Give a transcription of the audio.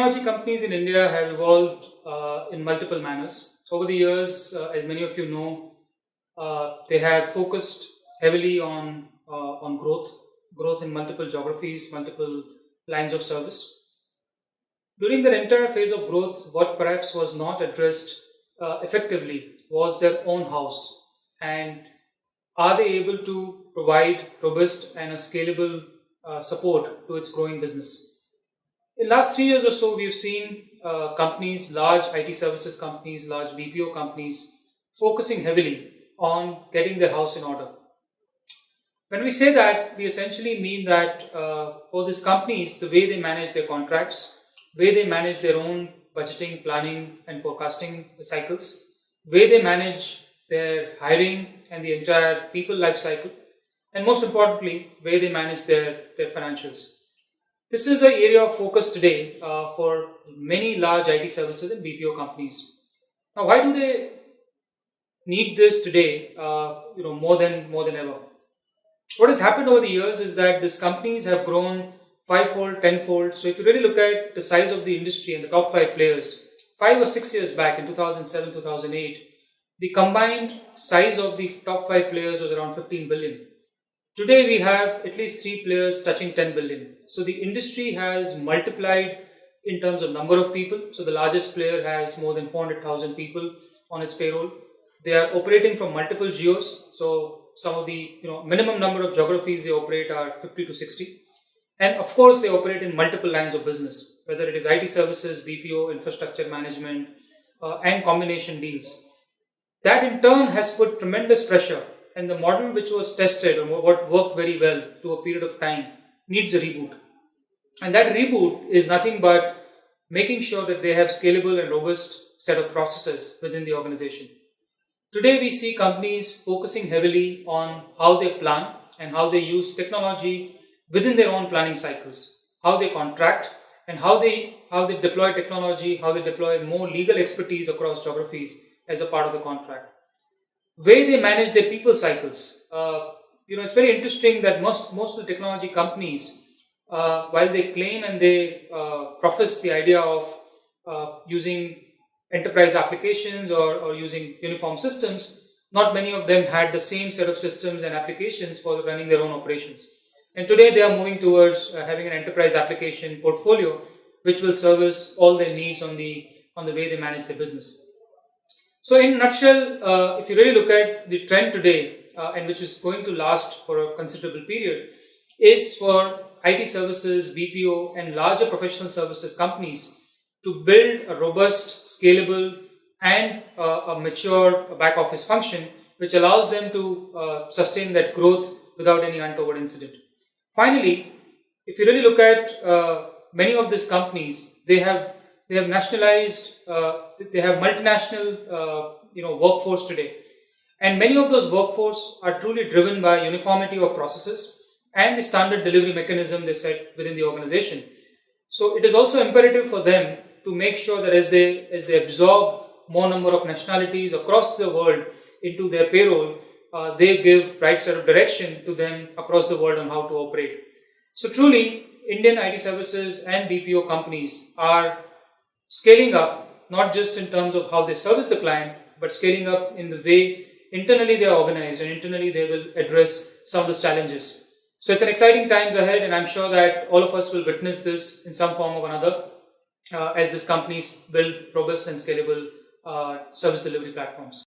technology companies in India have evolved in multiple manners. So over the years, as many of you know, they have focused heavily on growth in multiple geographies, multiple lines of service. During their entire phase of growth, what perhaps was not addressed effectively was their own house, and are they able to provide robust and a scalable support to its growing business? In the last 3 years or so, we've seen companies, large IT services companies, large BPO companies, focusing heavily on getting their house in order. When we say that, we essentially mean that for these companies, the way they manage their contracts, way they manage their own budgeting, planning, and forecasting cycles, way they manage their hiring and the entire people life cycle, and most importantly, way they manage their financials. This is an area of focus today for many large IT services and BPO companies. Now, why do they need this today? More than ever. What has happened over the years is that these companies have grown fivefold, tenfold. So, if you really look at the size of the industry and the top 5 players, 5 or 6 years back in 2007, 2008, the combined size of the top 5 players was around 15 billion. Today we have at least 3 players touching 10 billion. So the industry has multiplied in terms of number of people. So the largest player has more than 400,000 people on its payroll. They are operating from multiple geos. So some of the minimum number of geographies they operate are 50 to 60. And of course they operate in multiple lines of business, whether it is IT services, BPO, infrastructure management, and combination deals. That in turn has put tremendous pressure, and the model which was tested or what worked very well to a period of time needs a reboot. And that reboot is nothing but making sure that they have scalable and robust set of processes within the organization. Today we see companies focusing heavily on how they plan and how they use technology within their own planning cycles, how they contract and how they deploy technology, how they deploy more legal expertise across geographies as a part of the contract. Way they manage their people cycles. It's very interesting that most of the technology companies, while they claim and they profess the idea of using enterprise applications or using uniform systems, not many of them had the same set of systems and applications for running their own operations. And today they are moving towards having an enterprise application portfolio which will service all their needs on the way they manage their business. So in a nutshell, if you really look at the trend today, and which is going to last for a considerable period, is for IT services, BPO, and larger professional services companies to build a robust, scalable, and a mature back office function which allows them to sustain that growth without any untoward incident. Finally, if you really look at many of these companies, they have nationalized, they have multinational, workforce today. And many of those workforce are truly driven by uniformity of processes and the standard delivery mechanism they set within the organization. So it is also imperative for them to make sure that as they absorb more number of nationalities across the world into their payroll, they give right set of direction to them across the world on how to operate. So truly, Indian IT services and BPO companies are scaling up, not just in terms of how they service the client, but scaling up in the way internally they are organized and internally they will address some of those challenges. So it's an exciting times ahead, and I'm sure that all of us will witness this in some form or another as these companies build robust and scalable service delivery platforms.